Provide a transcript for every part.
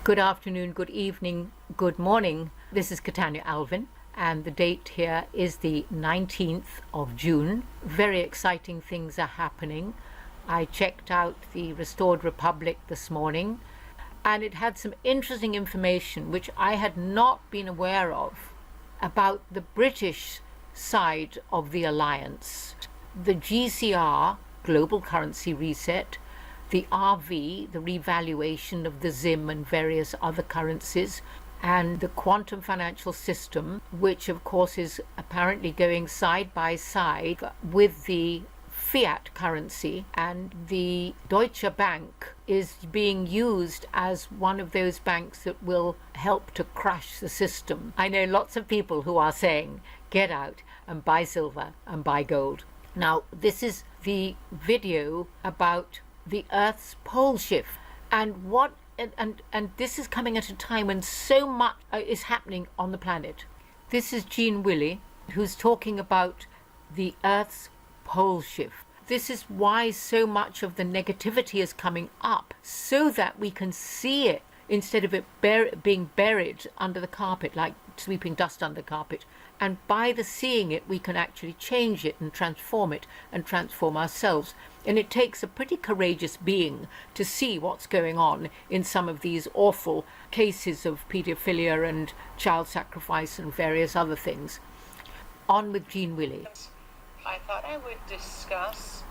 Good afternoon, good evening, good morning. This is Catania Alvin, and the date here is the 19th of June. Very exciting things are happening. I checked out the Restored Republic this morning, and it had some interesting information which I had not been aware of about the British side of the alliance. The GCR, Global Currency Reset, the RV, the revaluation of the ZIM and various other currencies, and the quantum financial system, which of course is apparently going side by side with the fiat currency, and the Deutsche Bank is being used as one of those banks that will help to crash the system. I know lots of people who are saying, get out and buy silver and buy gold. Now, this is the video about the Earth's pole shift, and this is coming at a time when so much is happening on the planet. This is Jean Willey, who's talking about the Earth's pole shift. This is why so much of the negativity is coming up, so that we can see it instead of it being buried under the carpet, like sweeping dust under the carpet. And by the seeing it, we can actually change it and transform ourselves. And it takes a pretty courageous being to see what's going on in some of these awful cases of paedophilia and child sacrifice and various other things. On with Jean Willey. I thought I would discuss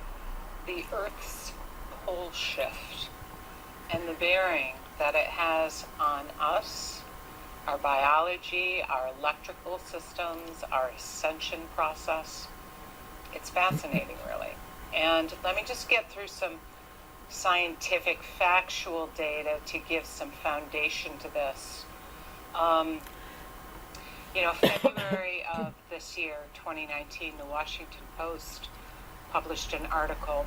the Earth's pole shift and the bearing that it has on us, our biology, our electrical systems, our ascension process. It's fascinating, really. And let me just get through some scientific, factual data to give some foundation to this. February of this year, 2019, the Washington Post published an article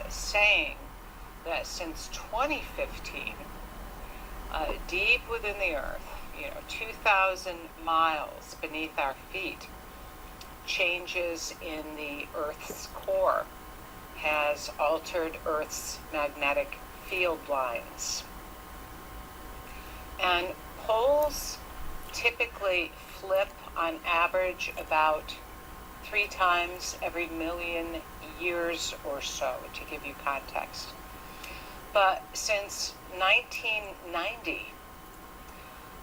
saying that since 2015, deep within the Earth, 2,000 miles beneath our feet, changes in the Earth's core has altered Earth's magnetic field lines. And poles typically flip on average about 3 times every million years or so, to give you context. But since 1990,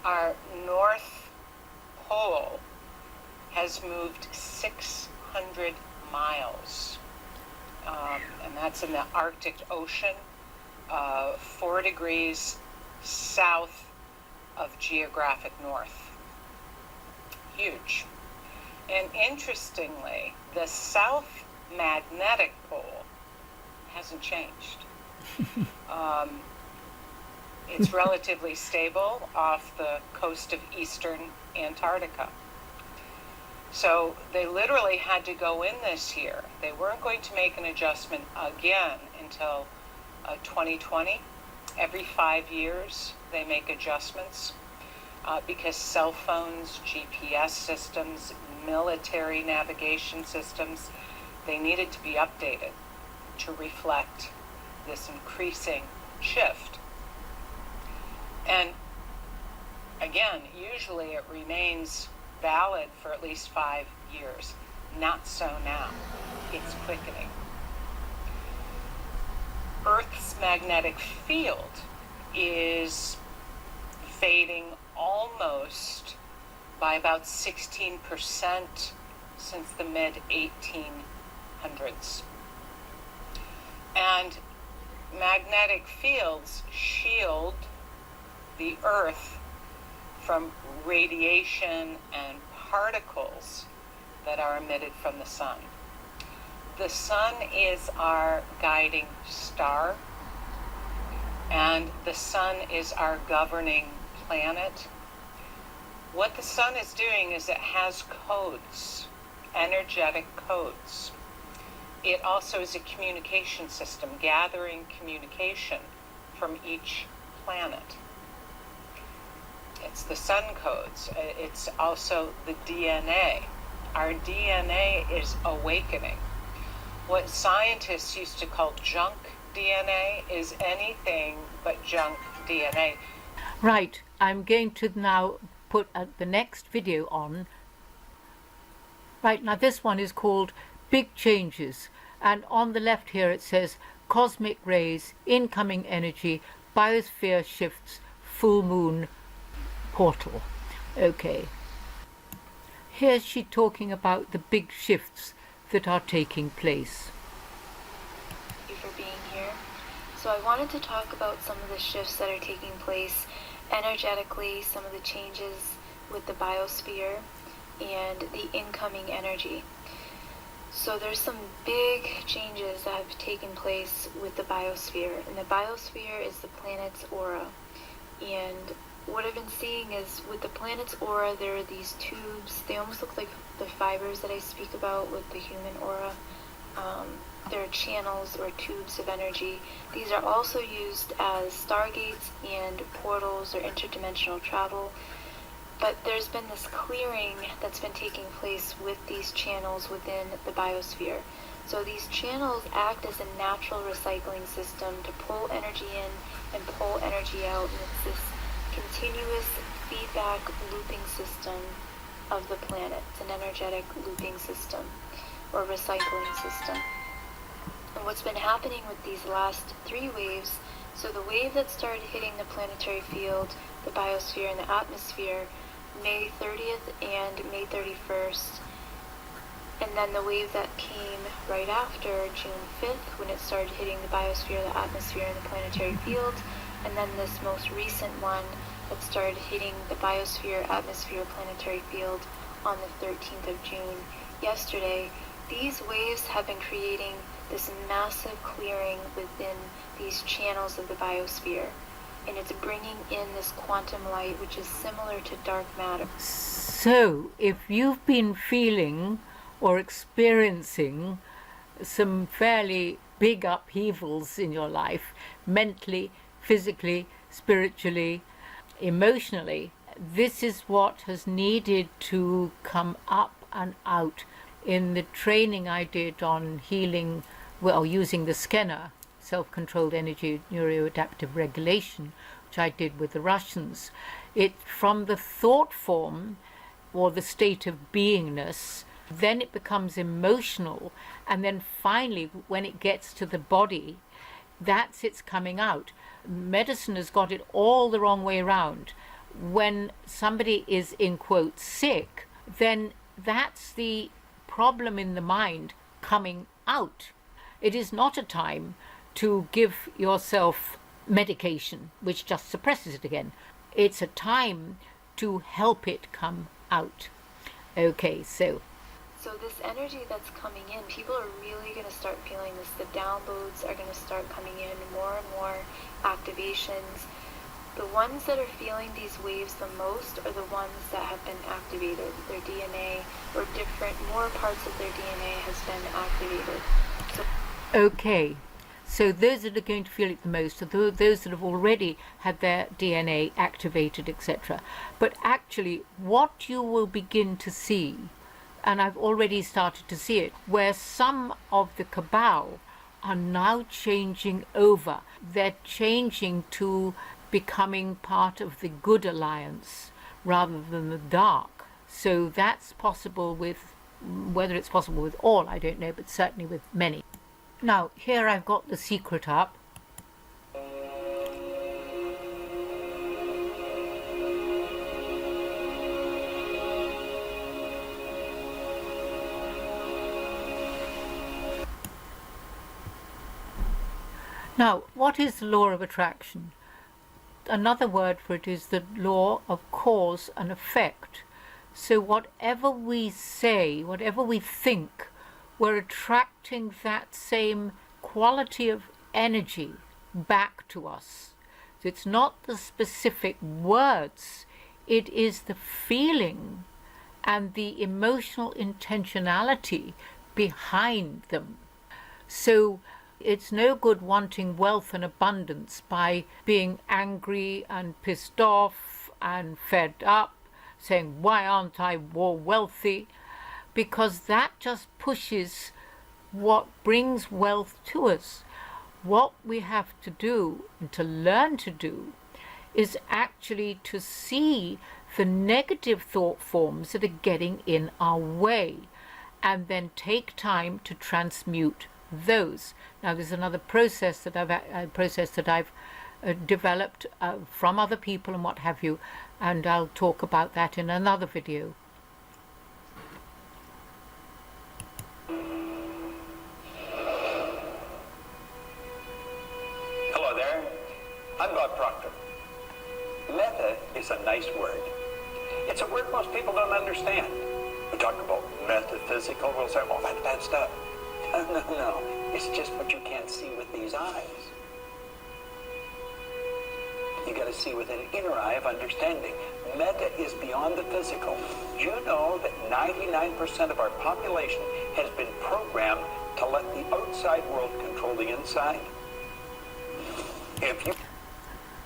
our North Pole has moved 600 miles. And that's in the Arctic Ocean, 4 degrees south of geographic north. Huge. And interestingly, the south magnetic pole hasn't changed. It's relatively stable off the coast of eastern Antarctica. So they literally had to go in this year. They weren't going to make an adjustment again until 2020. Every 5 years they make adjustments because cell phones, GPS systems, military navigation systems, they needed to be updated to reflect this increasing shift. And again, usually it remains valid for at least 5 years. Not so now. It's quickening. Earth's magnetic field is fading almost by about 16% since the mid-1800s. And magnetic fields shield the Earth from radiation and particles that are emitted from the sun. The sun is our guiding star, and the sun is our governing planet. What the sun is doing is it has codes, energetic codes. It also is a communication system, gathering communication from each planet. It's the sun codes. It's also the DNA. Our DNA is awakening. What scientists used to call junk DNA is anything but junk DNA. Right, I'm going to now put the next video on. Right, now this one is called Big Changes, and on the left here it says cosmic rays, incoming energy, biosphere shifts, full moon portal. Okay. Here's she talking about the big shifts that are taking place. Thank you for being here. So I wanted to talk about some of the shifts that are taking place energetically, some of the changes with the biosphere and the incoming energy. So there's some big changes that have taken place with the biosphere, and the biosphere is the planet's aura. And what I've been seeing is with the planet's aura, there are these tubes. They almost look like the fibers that I speak about with the human aura. There are channels or tubes of energy. These are also used as stargates and portals or interdimensional travel. But there's been this clearing that's been taking place with these channels within the biosphere. So these channels act as a natural recycling system to pull energy in and pull energy out. And it's this continuous feedback looping system of the planet. It's an energetic looping system or recycling system. And what's been happening with these last 3 waves, so the wave that started hitting the planetary field, the biosphere, and the atmosphere, May 30th and May 31st, and then the wave that came right after, June 5th, when it started hitting the biosphere, the atmosphere, and the planetary field, and then this most recent one that started hitting the biosphere, atmosphere, planetary field on the 13th of June, yesterday. These waves have been creating this massive clearing within these channels of the biosphere, and it's bringing in this quantum light, which is similar to dark matter. So if you've been feeling or experiencing some fairly big upheavals in your life, mentally, physically, spiritually, emotionally, this is what has needed to come up and out. In the training I did on healing, well, using the scanner, self-controlled energy neuroadaptive regulation, which I did with the Russians, it from the thought form or the state of beingness, then it becomes emotional, and then finally when it gets to the body, that's its coming out. Medicine has got it all the wrong way around. When somebody is in quote sick, then that's the problem in the mind coming out. It is not a time to give yourself medication which just suppresses it again. It's a time to help it come out. Okay, so this energy that's coming in, people are really going to start feeling this. The downloads are going to start coming in, more and more activations. The ones that are feeling these waves the most are the ones that have been activated. Their DNA or different, more parts of their DNA has been activated. Okay, so those that are going to feel it the most are those that have already had their DNA activated, etc. But actually, what you will begin to see, and I've already started to see it, where some of the cabal are now changing over. They're changing to becoming part of the good alliance rather than the dark. So that's possible with, whether it's possible with all, I don't know, but certainly with many. Now, here I've got the secret up. Now, what is the law of attraction? Another word for it is the law of cause and effect. So whatever we say, whatever we think, we're attracting that same quality of energy back to us. So it's not the specific words, it is the feeling and the emotional intentionality behind them. So it's no good wanting wealth and abundance by being angry and pissed off and fed up, saying, why aren't I more wealthy? Because that just pushes what brings wealth to us. What we have to do, and to learn to do, is actually to see the negative thought forms that are getting in our way and then take time to transmute those. Now, there's another process that I've developed from other people and what have you, and I'll talk about that in another video. Hello there, I'm Bob Proctor. Meta is a nice word. It's a word most people don't understand. We talk about metaphysical, we'll say, oh, that's bad stuff. No, it's just what you can't see with these eyes. You got to see with an inner eye of understanding. Meta is beyond the physical. You know that 99% of our population has been programmed to let the outside world control the inside. If you...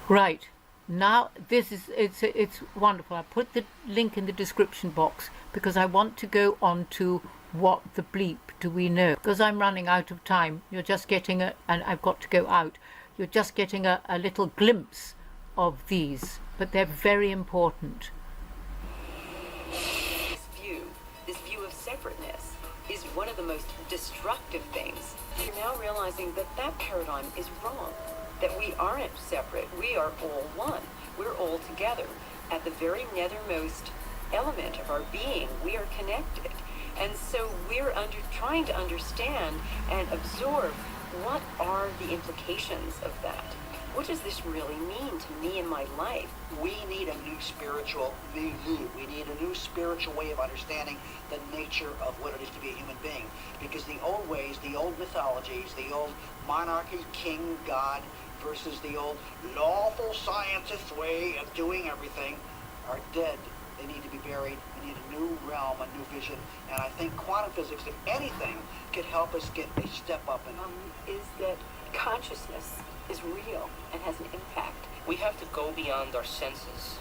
Right. Now, it's wonderful. I put the link in the description box because I want to go on to what the bleep do we know. Because I'm running out of time. You're just getting and I've got to go out. You're just getting a little glimpse of these, but they're very important. This view of separateness is one of the most destructive things. You're now realizing that that paradigm is wrong, that we aren't separate, we are all one. We're all together. At the very nethermost element of our being, we are connected. And so we're trying to understand and absorb what are the implications of that. What does this really mean to me in my life? We need a new spiritual milieu. We need a new spiritual way of understanding the nature of what it is to be a human being. Because the old ways, the old mythologies, the old monarchy, king, God, versus the old lawful scientist way of doing everything are dead. They need to be buried. We need a new realm, a new vision. And I think quantum physics, if anything, could help us get a step up. Is that consciousness is real and has an impact. We have to go beyond our senses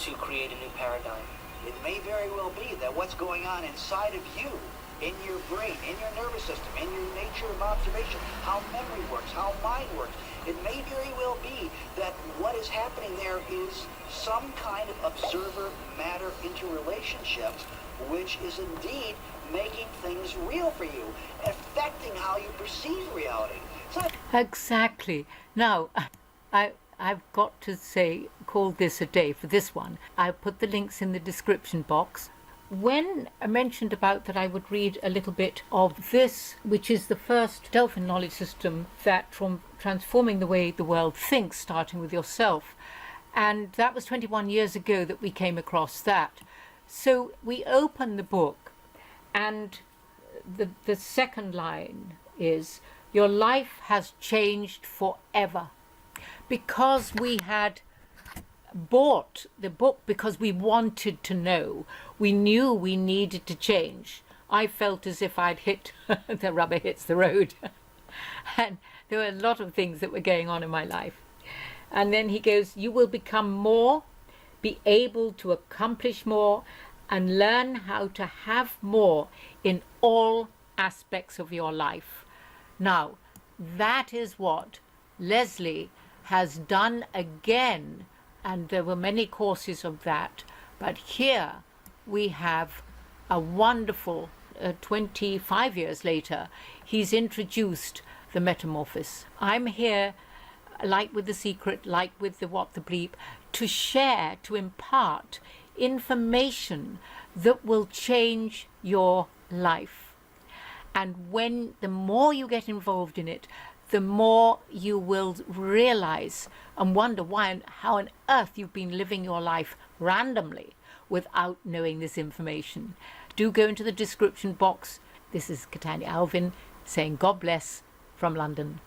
to create a new paradigm. It may very well be that what's going on inside of you, in your brain, in your nervous system, in your nature of observation, how memory works, how mind works, it may very well be that what is happening there is some kind of observer-matter interrelationship, which is indeed making things real for you, affecting how you perceive reality. Exactly. Now, I've got to say, call this a day for this one. I put the links in the description box. When I mentioned about that I would read a little bit of this, which is the first Delfin knowledge system that from transforming the way the world thinks, starting with yourself. And that was 21 years ago that we came across that. So we open the book and the second line is, your life has changed forever. Because we had bought the book because we wanted to know, we knew we needed to change. I felt as if I'd hit, the rubber hits the road. And there were a lot of things that were going on in my life. And then he goes, you will become more, be able to accomplish more, and learn how to have more in all aspects of your life. Now, that is what Leslie has done again, and there were many courses of that, but here we have a wonderful 25 years later, he's introduced the Metamorphosis. I'm here, like with The Secret, like with the What the Bleep, to share, to impart information that will change your life. And when the more you get involved in it, the more you will realize and wonder why and how on earth you've been living your life randomly without knowing this information. Do go into the description box. This is Catania Alvin saying God bless from London.